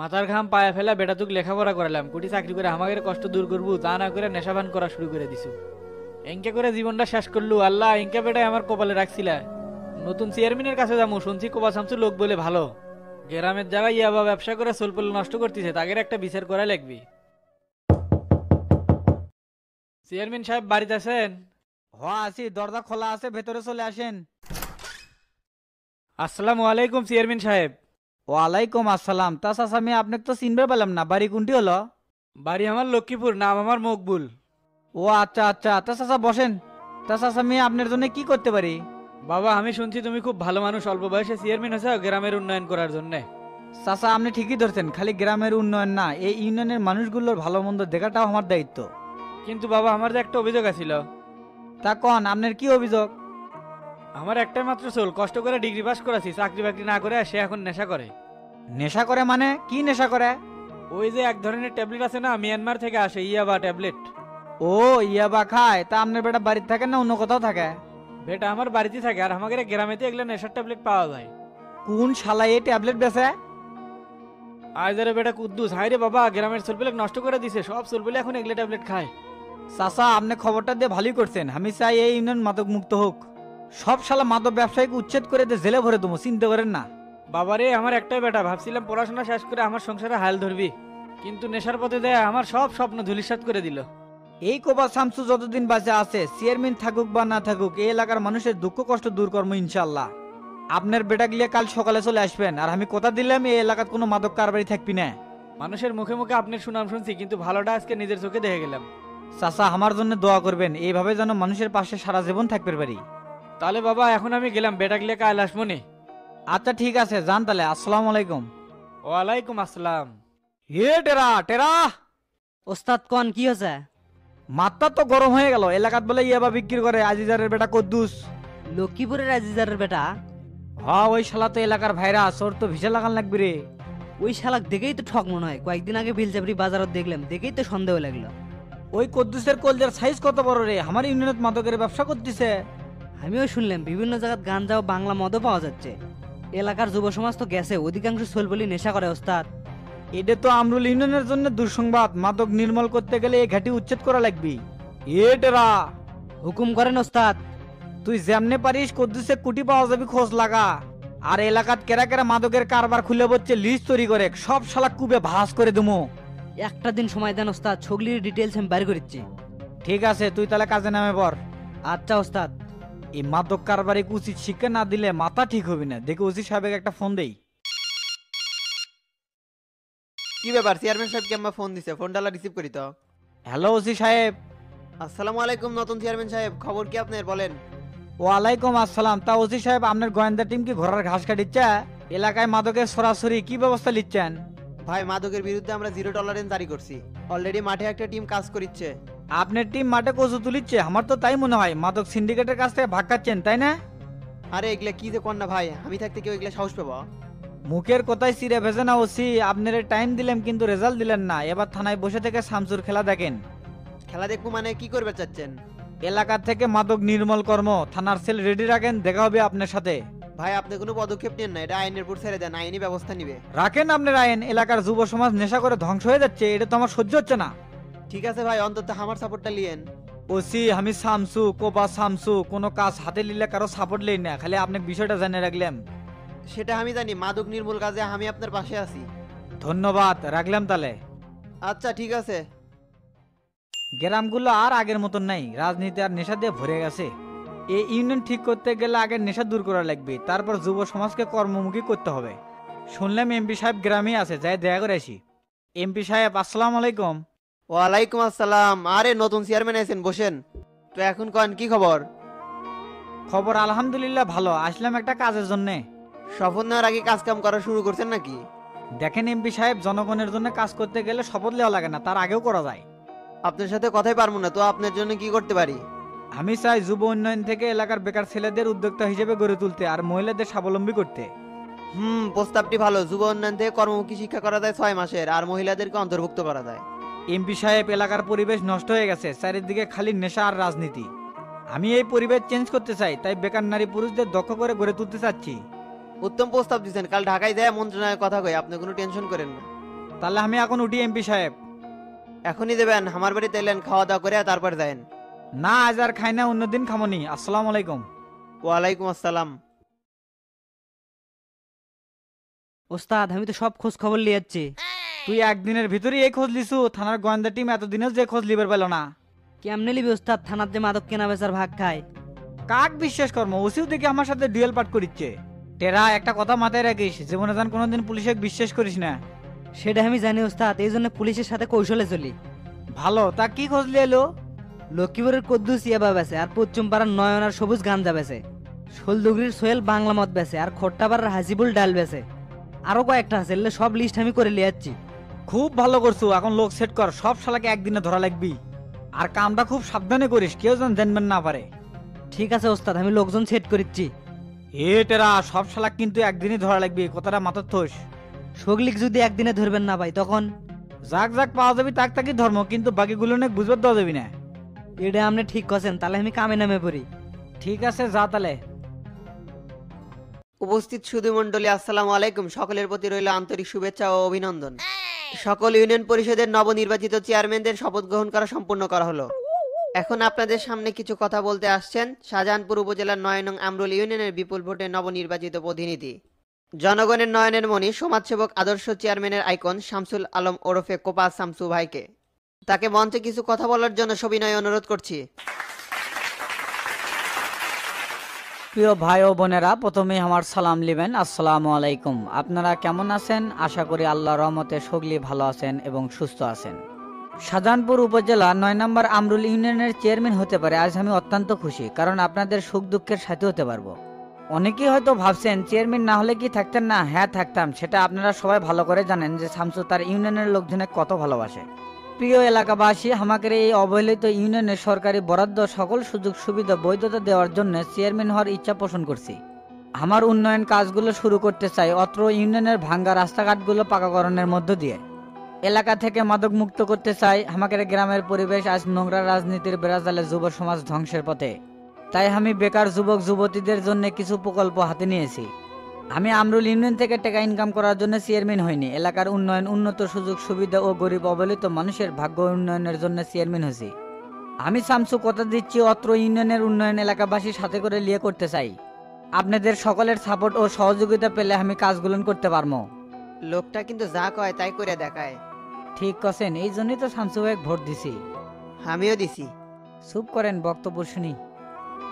মাথার ঘাম পায়ে ফেলা বেটাতুক লেখাপড়া করালাম, কুটি চাকরি করে আমাদের কষ্ট দূর করবো তা না করে নেশাবান করা শুরু করে দিছু। এঙ্কে করে জীবনটা শেষ করলু আল্লাহ, এঙ্কে বেটাই আমার কপালে রাখছিলা। নতুন চেয়ারম্যানের কাছে যাবো, শুনছি কোবা শামসু লোক বলে ভালো। গ্রামের যারা ইয়াবা ব্যবসা করে সোলপল নষ্ট করতেছে তাদের একটা বিচার করা লাগবে। চেয়ারম্যান সাহেব বাড়িতে আছেন? হ আছি, দরজা খোলা আছে, ভেতরে চলে আসেন। আসসালামু আলাইকুম চেয়ারম্যান সাহেব। ওয়ালাইকুম আসসালাম। তা চাচা আমি আপনাকে তো চিনবে পেলাম না, বাড়ি কোনটি হলো? বাড়ি আমার লক্ষ্মীপুর, নাম আমার মকবুল। ও আচ্ছা আচ্ছা, তা চাচা বসেন। তা চাচা আমি আপনার জন্য কি করতে পারি? বাবা আমি শুনছি তুমি খুব ভালো মানুষ, অল্প বয়সে চেয়ারম্যান হয়েছে গ্রামের উন্নয়ন করার জন্য। চাচা আপনি ঠিকই ধরছেন, খালি গ্রামের উন্নয়ন না, এই ইউনিয়নের মানুষগুলোর ভালো মন্দ দেখাটাও আমার দায়িত্ব। কিন্তু বাবা আমার যে একটা অভিযোগ আছিল। তা কন, আপনার কি অভিযোগ? আমার একটাই মাত্র সোল, কষ্ট করে ডিগ্রি পাস করেছি, চাকরি বাকরি না করে সে এখন নেশা করে। নেশা করে মানে কি নেশা করে? ওই যে এক ধরনের ট্যাবলেট আছে না, মিয়ানমার থেকে আসে, ইয়াবা ট্যাবলেট। ও ইয়াবা খায়? তা আপনার বেটা বাড়িতে থাকে না অন্য কোথাও থাকে? বেটা আমার বাড়িতে থাকে, আর আমাদের গ্রামেতে এগুলো নেশার ট্যাবলেট পাওয়া যায়। কোন শালা এই ট্যাবলেট বেচে? আইজারে বেটা কুদ্দুস, হাই রে বাবা, গ্রামের সোলপেলে নষ্ট করে দিছে, সব সোলপেলে এখন এগুলো ট্যাবলেট খায়। চাচা আপনি খবরটা দিয়ে ভালোই করছেন, আমি চাই এই ইউনিয়ন মাদক মুক্ত হোক। সব শালা মাদক ব্যবসায়ীকে উচ্ছেদ করে দিয়ে জেলে ভরে দেবো, চিন্তা করেন না। বাবারে আমার একটাই বেটা, ভাবছিলাম পড়াশোনা শেষ করে আমার সংসারে হাল ধরবি, কিন্তু নেশার পথে দেয় আমার সব স্বপ্ন ধূলিসাৎ করে দিল। এই কোবা শামসু যতদিন বাঁচে আছে, চেয়ারম্যান থাকুক বা না থাকুক, এই এলাকার মানুষের দুঃখ কষ্ট দূর করবো ইনশাল্লাহ। আপনার বেটা গিয়ে কাল সকালে চলে আসবেন, আর আমি কথা দিলাম এই এলাকার কোনো মাদক কারবারি থাকবি না। মানুষের মুখে মুখে আপনার সুনাম শুনছি, কিন্তু ভালোটা আজকে নিজের চোখে দেখে গেলাম। চাচা আমার জন্য দোয়া করবেন, এইভাবে যেন মানুষের পাশে সারা জীবন থাকতে পারি। তাহলে বাবা এখন আমি গেলাম, বেটা গিয়ে কাল আসমনি। আচ্ছা ঠিক আছে, যান তাহলে, আসসালামু আলাইকুম। ওয়ালাইকুম আসসালাম। হে টেরা টেরা, ওস্তাদ কন কি হয়েছে? মাথা তো গরম হয়ে গেল, এলাকাত বলে ইয়াবা বিক্রি করে আজিজারের বেটা কদ্দুস। লক্ষ্মীপুরের আজিজারের বেটা? হ্যাঁ ওই শালা তো এলাকার ভাইরাস, ওর তো ভিসা লাগান লাগবে রে। ওই শালাক দেখেই তো ঠক মনে হয়, কয়েকদিন আগে বিলচাপড়ি বাজারত দেখলাম, দেখেই তো সন্দেহ লাগলো। ওই কদ্দুসের কলজার সাইজ কত বড় রে, আমার ইউনিয়নত মাদকের ব্যবসা করতেছে। আমিও শুনলাম বিভিন্ন জায়গায় গাঞ্জা ও বাংলা মদও পাওয়া যাচ্ছে। এলাকার যুব সমাজ তো গেছে, অধিকাংশ সোলবলি নেশা করে ওস্তাদ। এটা তো আমরুল ইউনিয়নের জন্য দুঃসংবাদ, মাদক নির্মূল করতে গেলে এই ঘাটি উচ্ছেদ করা লাগবে। এটেরা, হুকুম করেন ওস্তাদ। তুই যেমনে পারিস কদ্দুসে কুটি পাওয়া যাবে খোঁজ লাগা, আর এলাকাত কেরা কেরা মাদকের কারবার খুলে বসছে লিস্ট তৈরি করে সব শালা কুবে ভাস করে দেবো। একটা দিন সময় দেন ওস্তাদ, ছগলির ডিটেলস আমি বাইর করেছি। ঠিক আছে, তুই তাহলে কাজে নামে পর। আচ্ছা ওস্তাদ। এই মাদক কারবারে উচিত শিক্ষা না দিলে মাথা ঠিক হবে না, দেখে উচিত সাহেবকে একটা ফোন দেই। কি ব্যাপার, চেয়ারম্যান সাহেবকে আমার ফোন দিছে, ফোনটা রিসিভ করি তো। হ্যালো ওসি সাহেব। আসসালামু আলাইকুম নতুন চেয়ারম্যান সাহেব, খবর কি আপনার বলেন? ওয়ালাইকুম আসসালাম। তা ওসি সাহেব আপনার গোয়েন্দা টিম কি ঘোড়ার ঘাস কাটিচ্ছে? এলাকায় মাদকের সরাসরি কি ব্যবস্থা নিচ্ছেন? ভাই মাদকের বিরুদ্ধে আমরা জিরো টলারেন্স জারি করছি, অলরেডি মাঠে একটা টিম কাজ করছে। আপনার টিম মাঠে কচু তুলিচ্ছে? আমার তো তাই মনে হয়, মাদক সিন্ডিকেটের কাছ থেকে ভাগ খাচ্ছেন তাই না? আরে এগুলা কি যে কন্যা ভাই, আমি থাকতে কেউ এগুলা সাহস পাবো? মুখের কথায় চিড়ে ভেজে না ওসি, আপনার টাইম দিলাম কিন্তু রেজাল্ট দিলেন না। এবার থানায় বসে থেকে শামসুর খেলা দেখেন। খেলা দেখবো মানে কি করবে চাচ্ছেন? এলাকা থেকে মাদক নির্মূল কর্ম, থানার সেল রেডি রাখেন, দেখা হবে আপনার সাথে। ভাই আপনি কোনো পদক্ষেপ নেন না, এটা আইনের উপর ছেড়ে দেন, আইনি ব্যবস্থা নিবে। রাখেন আপনার আইন, এলাকার যুব সমাজ নেশা করে ধ্বংস হয়ে যাচ্ছে, এটা তো আমার সহ্য হচ্ছে না। ঠিক আছে ভাই, অন্তত আমার সাপোর্টটা লিয়েন। ওসি আমি শামসু, কোপা শামসু, কোনো কাজ হাতে নিলে কারো সাপোর্ট নেই না, খালি আপনি বিষয়টা জানে রাখলাম। সেটা আমি জানি, মাদক নির্মূল কাজে আমি আপনার পাশে আছি। ধন্যবাদ, রাখলাম তাহলে। আচ্ছা ঠিক আছে। গ্রামগুলো আর আগের মতন নাই, রাজনীতি আর নেশা দিয়ে ভরে গেছে। এই ইউনিয়ন ঠিক করতে গেলে আগে নেশা দূর করা লাগবে, তারপর যুব সমাজকে কর্মমুখী করতে হবে। শুনলাম এমপি সাহেব গ্রামে আছে, যাই দেখা করে আসি। এমপি সাহেব আসসালামু আলাইকুম। ওয়ালাইকুম আসসালাম। আরে নতুন চেয়ারম্যান আছেন, বসেন। তো এখন কন কি খবর? খবর আলহামদুলিল্লাহ ভালো, আসলাম একটা কাজের জন্যে। শপথ নেওয়ার আগে কাজ কাম করা শুরু করছেন নাকি? দেখেন এমপি সাহেব, জনগণের জন্য কাজ করতে গেলে শপথ নেওয়া লাগে না, তার আগেও করা যায়। আপনার সাথে কথাই পারবো না, তো আপনার জন্য কি করতে পারি? আমি চাই যুব উন্নয়ন থেকে এলাকার বেকার ছেলেদের উদ্যোক্তা হিসেবে গড়ে তুলতে, আর মহিলাদের স্বাবলম্বী করতে। প্রস্তাবটি ভালো। যুব উন্নয়ন থেকে কর্মমুখী শিক্ষা করা যায় 6 মাসের, আর মহিলাদেরকে অন্তর্ভুক্ত করা যায়। এমপি সাহেব এলাকার পরিবেশ নষ্ট হয়ে গেছে, চারিদিকে খালি নেশা আর রাজনীতি। আমি এই পরিবেশ চেঞ্জ করতে চাই, তাই বেকার নারী পুরুষদের দক্ষ করে গড়ে তুলতে চাচ্ছি। উত্তম প্রস্তাব দিচ্ছেন, কাল ঢাকায় যায় মন্ত্রণালয়ে কথা কই, আপনি কোনো টেনশন করেন না। তাহলে আমি এখন উঠি এমপি সাহেব। এখনই দেবেন, আমার বাড়িতে এলেন, খাওয়া দাওয়া করে তারপর যাবেন। না আজ আর খাই না, অন্যদিন খামনি। আসসালামু আলাইকুম। ওয়ালাইকুম আসসালাম। ওস্তাদ আমি তো সব খোঁজ খবর লিয়ে যাচ্ছি। তুই একদিনের ভিতরে এই খোঁজ লিছু? থানার গোয়েন্দা টিম এতদিনেও যে খোঁজ লিবার পেল না। কেমনে লিবি ওস্তাদ, থানার যে মাদক কেনা বেচার ভাগ খায়। কাক বিশ্বাস কর্ম ওসিও দেখি আমার সাথে ডুয়েল পাঠ করিচ্ছে। টেরা একটা কথা মাথায় রাখিস, জীবনে যান কোনোদিন পুলিশে বিশ্বাস করিস না। সেটা আমি জানি ওস্তাদ, এই জন্য পুলিশের সাথে কৌশলে চলি। ভালো, তা কি খোঁজ লিয়ে এলো? লক্ষ্মীপুরের কদ্দুস ইয়াবা বেছে, আর পশ্চিম পাড়ার নয়ন আর সবুজ গাঞ্জা বেছে, শোলদুগরির সোহেল বাংলা মদ বেছে, আর খোট্টাপাড়ার হাজিবুল ডাল বেছে। আরো কয়েকটা আছে, এগুলো সব লিস্ট আমি করে লিয়ে যাচ্ছি। খুব ভালো করছু, এখন লোক সেট কর, সব শালাকে একদিনে ধরা লাগবি। আর কামটা খুব সাবধানে করিস, কেউ যেন জানবেন না পারে। ঠিক আছে ওস্তাদ, আমি লোকজন সেট করিচ্ছি। এ টেরা, সব শালাক কিন্তু একদিনই ধরা লাগবি, কথাটা মাথার থোস। সগলিক যদি একদিনে ধরবেন না ভাই, তখন যাক যাক পাওয়া যাবি তাক তাকি ধর্ম, কিন্তু বাকিগুলো অনেক বুঝবার দেওয়া যাবি না। এটা আপনি ঠিক করছেন, তাহলে আমি কামে নামে পড়ি। ঠিক আছে যা তাহলে। উপস্থিত সুধী মণ্ডলী, আসসালামু আলাইকুম। সকলের প্রতি রইল আন্তরিক শুভেচ্ছা ও অভিনন্দন। সকল ইউনিয়ন পরিষদের নবনির্বাচিত চেয়ারম্যানদের শপথ গ্রহণ করা সম্পূর্ণ করা হলো। এখন আপনাদের সামনে কিছু কথা বলতে আসছেন শাহজাহানপুর উপজেলার ৯ নং আমরুল ইউনিয়নের বিপুল ভোটে নবনির্বাচিত প্রতিনিধি, জনগণের নয়নের মণি, সমাজসেবক, আদর্শ চেয়ারম্যানের আইকন শামসুল আলম ওরফে কোপা শামসু ভাইকে। তাকে মঞ্চে কিছু কথা বলার জন্য সবিনয় অনুরোধ করছি। প্রিয় ভাই ও বোনেরা, প্রথমেই আমার সালাম লিবেন। আসসালামু আলাইকুম। আপনারা কেমন আছেন? আশা করি আল্লাহর রহমতে সগলি ভালো আছেন এবং সুস্থ আছেন। শাহজাহানপুর উপজেলা ৯ নম্বর আমরুল ইউনিয়নের চেয়ারম্যান হতে পারে আজ আমি অত্যন্ত খুশি, কারণ আপনাদের সুখ দুঃখের সাথে হতে পারবো। অনেকেই হয়তো ভাবছেন চেয়ারম্যান না হলে কি থাকতেন না? হ্যাঁ থাকতাম, সেটা আপনারা সবাই ভালো করে জানেন যে শামসু তার ইউনিয়নের লোকজনের কত ভালোবাসে। প্রিয় এলাকাবাসী, আমাদের এই অবহেলিত ইউনিয়নের সরকারি বরাদ্দ সকল সুযোগ সুবিধা বৈধতা দেওয়ার জন্য চেয়ারম্যান হওয়ার ইচ্ছা পোষণ করছি। আমার উন্নয়ন কাজগুলো শুরু করতে চাই অত্র ইউনিয়নের ভাঙ্গা রাস্তাঘাটগুলো পাকাকরণের মধ্য দিয়ে। এলাকা থেকে মাদক মুক্ত করতে চাই। আমাদের গ্রামের পরিবেশ আজ নোংরা রাজনীতির বেড়াজালে যুব সমাজ ধ্বংসের পথে। তাই আমি বেকার যুবক যুবতীদের জন্য কিছু প্রকল্প হাতে নিয়েছি। আমি আমরুল ইউনিয়ন থেকে টাকা ইনকাম করার জন্য চেয়ারম্যান হইনি, এলাকার উন্নয়ন, উন্নত সুযোগ সুবিধা ও গরিব অবহেলিত মানুষের ভাগ্য উন্নয়নের জন্য চেয়ারম্যান হয়েছি। আমি শামসু কথা দিচ্ছি অত্র ইউনিয়নের উন্নয়ন এলাকাবাসীর সাথে করে লিয়ে করতে চাই। আপনাদের সকলের সাপোর্ট ও সহযোগিতা পেলে আমি কাজগুলো করতে পারবো। লোকটা কিন্তু যা কয় তাই করে দেখায়। ঠিক আছেন, এই জন্যই তো শামসু ভাইকে ভোট দিছি। আমিও দিছি। চুপ করেন, বক্তব্য শুনি।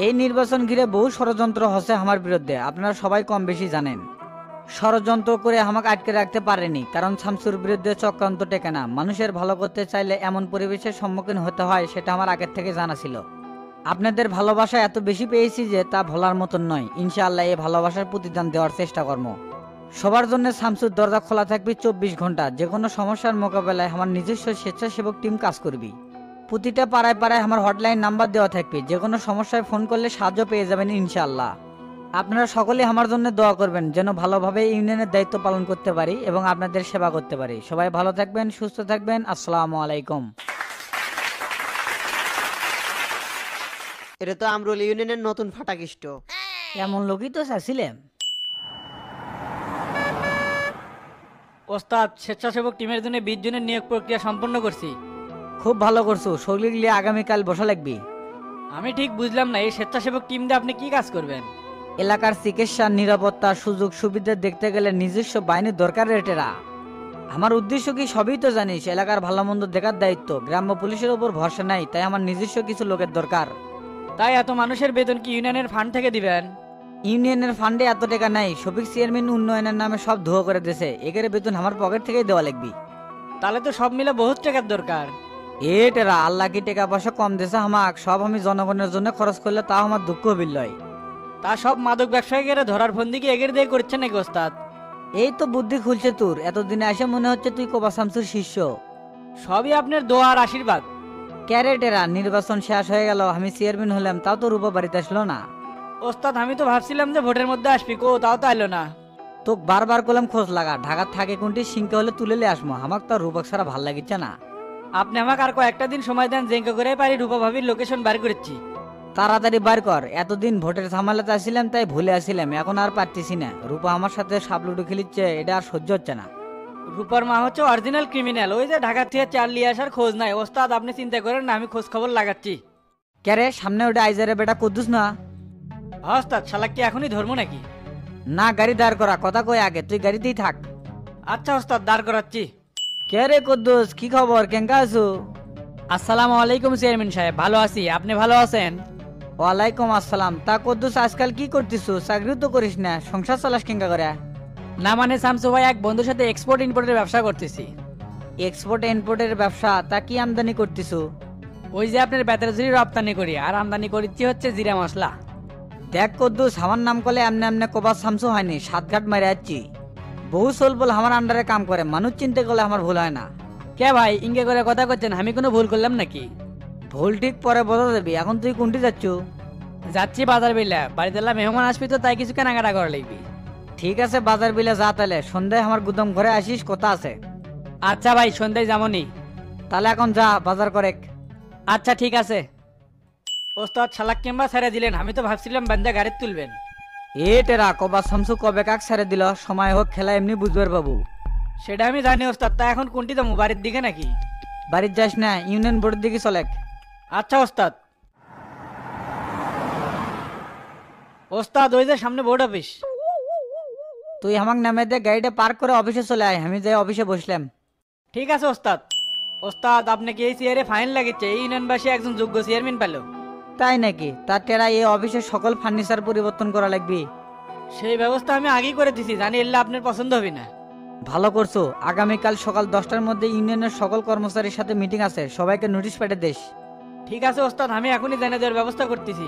এই নির্বাচন ঘিরে বহু ষড়যন্ত্র হচ্ছে আমার বিরুদ্ধে, আপনারা সবাই কম বেশি জানেন। ষড়যন্ত্র করে আমাকে আটকে রাখতে পারেনি, কারণ শামসুর বিরুদ্ধে চক্রান্ত টেকে না। মানুষের ভালো করতে চাইলে এমন পরিবেশের সম্মুখীন হতে হয়, সেটা আমার আগের থেকে জানা ছিল। আপনাদের ভালোবাসা এত বেশি পেয়েছি যে তা ভোলার মতন নয়। ইনশাআল্লাহ এই ভালোবাসার প্রতিদান দেওয়ার চেষ্টা করব। সবার জন্য শামসুর দরজা খোলা থাকবে 24 ঘন্টা। যে কোনো সমস্যার মোকাবেলায় আমার নিজস্ব স্বেচ্ছাসেবক টিম কাজ করবি। প্রতিটা পাড়ায় পাড়ায় আমার হটলাইন নাম্বার দেওয়া থাকবে, যে কোনো সমস্যায় ফোন করলে সাহায্য পেয়ে যাবেন ইনশাআল্লাহ। আপনারা সকলে আমার জন্য দোয়া করবেন যেন ভালোভাবে ইউনিয়নের দায়িত্ব পালন করতে পারি এবং আপনাদের সেবা করতে পারি। সবাই ভালো থাকবেন, সুস্থ থাকবেন। আসসালামু আলাইকুম। এটা তো আমরুল ইউনিয়নের নতুন ফাটাকিষ্ট। এমন লোকই তো চাচ্ছিলাম। ওস্তাদ, স্বেচ্ছাসেবক টিমের জন্য 20 জনের নিয়োগ প্রক্রিয়া সম্পন্ন করছি। খুব ভালো করছো, সগলিক লিয়ে আগামীকাল বসা লাগবি। আমি ঠিক বুঝলাম না, এই স্বেচ্ছাসেবক টিম দিয়ে আপনি কি কাজ করবেন? এলাকার চিকিৎসা, নিরাপত্তা, সুযোগ সুবিধা দেখতে গেলে নিজস্ব বাহিনীর দরকার রেটেরা। আমার উদ্দেশ্য কি সবই তো জানিস। এলাকার ভালো মন্দ দেখার দায়িত্ব, গ্রাম্য পুলিশের উপর ভরসা নাই, তাই আমার নিজস্ব কিছু লোকের দরকার। তাই এত মানুষের বেতন কি ইউনিয়নের ফান্ড থেকে দিবেন? ইউনিয়নের ফান্ডে এত টাকা নাই, শফিক চেয়ারম্যান উন্নয়নের নামে সব ধোয়া করে দিয়েছে। এগের বেতন আমার পকেট থেকেই দেওয়া লাগবি। তাহলে তো সব মিলে বহুত টাকার দরকার। টেরা, আল্লাহ কি টাকা পয়সা কম দিয়েছে আমাক? সব আমি জনগণের জন্য খরচ করলে তাও আমার দুঃখ বিল্লয়। তা সব মাদক ব্যবসায়ীকে ধরার ফন্দি কি এগের দিয়ে করছে নাকি ওস্তাদ? এই তো বুদ্ধি খুলছে তোর। এতদিনে এসে মনে হচ্ছে তুই কোপা শামসুর শিষ্য। সবই আপনার দোয়া আর আশীর্বাদ। ক্যারেটেরা, নির্বাচন শেষ হয়ে গেল, আমি চেয়ারম্যান হলাম, তাও তো রূপা বাড়িতে আসলো না। ওস্তাদ, আমি তো ভাবছিলাম যে ভোটের মধ্যে আসবি, কো তাও তো আইলো না। তোক বারবার করলাম খোঁজ লাগা, ঢাকার থাকে কোনটি সিংকে হলে তুলে লে আসমো। আমাক তো রূপক ছাড়া ভাল লাগিচ্ছে না। আপনি আমাকে আর কয়েকটা দিন সময় দেন, জেঙ্কা করে পারি রূপা ভাবির লোকেশন বার করেছি। তাড়াতাড়ি বার কর। এতদিন ভোটের ঝামেলাতে আসছিলাম তাই ভুলে আসছিলাম, এখন আর পারতেছি না। রূপা আমার সাথে সাবলুডু খেলিচ্ছে, এটা আর সহ্য হচ্ছে না। রূপার মা হচ্ছে অরিজিনাল ক্রিমিনাল, ওই যে ঢাকা থেকে চাল নিয়ে আসার খোঁজ নাই। ওস্তাদ আপনি চিন্তা করেন না, আমি খোঁজ খবর লাগাচ্ছি। ক্যারে সামনে ওটা আইজারে বেটা কুদ্দুস না? হ্যাঁ ওস্তাদ, শালাক কি এখনই ধরবো নাকি? না, গাড়ি দাঁড় করা, কথা কই আগে, তুই গাড়িতেই থাক। আচ্ছা ওস্তাদ, দাঁড় করাচ্ছি। কে রে কুদ্দুস, কি খবর, কেঙ্কা আছো? আসসালামু আলাইকুম চেয়ারম্যান সাহেব, ভালো আছি, আপনি ভালো আছেন? ওয়ালাইকুম আসসালাম। তা কুদ্দুস আজকাল কি করতিস? চাকরি তো করিস না, সংসার চালাস কেঙ্কা করে? না মানে শামসু ভাই, এক বন্ধুর সাথে এক্সপোর্ট ইম্পোর্টের ব্যবসা করতেছি। এক্সপোর্ট ইম্পোর্টের ব্যবসা? তা কি আমদানি করতিস? ওই যে আপনার ব্যাটারি রপ্তানি করি, আর আমদানি করিচ্ছি হচ্ছে জিরা মশলা। দেখ কুদ্দুস, আমার নাম করলে এমনি এমনি কবার শামসু হয়নি, সাত ঘাট মারে যাচ্ছি। বহু সোল বল আমার আন্ডারে কাম করে, মানুষ চিন্তা করলে আমার ভুল হয় না। কে ভাই ইঙ্গে করে কথা করছেন, আমি কোনো ভুল করলাম নাকি? ভুল ঠিক পরে বোঝা যাবি, এখন তুই কোনটি যাচ্ছ? যাচ্ছি বাজার বিলা, বাড়িতে মেহমান আসবি তো, তাই কিছু কেনাকাটা করা লাগবি। ঠিক আছে, বাজার বিলে যা, তাহলে সন্ধ্যায় আমার গুদাম ঘরে আসিস, কথা আছে। আচ্ছা ভাই, সন্ধ্যায় যামনি। তাহলে এখন যা, বাজার করে। আচ্ছা ঠিক আছে। ওস্তাদ শালাক কিংবা ছেড়ে দিলেন, আমি তো ভাবছিলাম বান্দা গাড়ি তুলবেন। এ টেরা কবা শামসু কবে কাক ছেড়ে দিল, সময় হোক খেলা এমনি বুঝবার বাবু। সেটা আমি জানি ওস্তাদ, তা এখন কোনটি যাবো, বাড়ির দিকে নাকি? বাড়ির যাস না, ইউনিয়ন বোর্ডের দিকে চলেক। আচ্ছা ওস্তাদ। ওস্তাদ ওই যে সামনে বোর্ড অফিস। তুই আমাকে নামে দে, গাড়িটা পার্ক করে অফিসে চলে আয়, আমি যাই অফিসে বসলাম। ঠিক আছে ওস্তাদ। ওস্তাদ আপনি কি এই চেয়ারে ফাইন লাগিচ্ছে? এই ইউনিয়নবাসী একজন যোগ্য চেয়ারম্যান পেল। তাই নাকি? তার টেরা এই অফিসের সকল ফার্নিচার পরিবর্তন করা লাগবে। সেই ব্যবস্থা আমি আগেই করে দিছি, জানি এলে আপনার পছন্দ হবে না। ভালো করছো, আগামীকাল সকাল 10টার মধ্যে ইউনিয়নের সকল কর্মচারীর সাথে মিটিং আছে, সবাইকে নোটিশ পাঠিয়ে দিস। ঠিক আছে ওস্তাদ, আমি এখনই জানিয়ে দেওয়ার ব্যবস্থা করতেছি।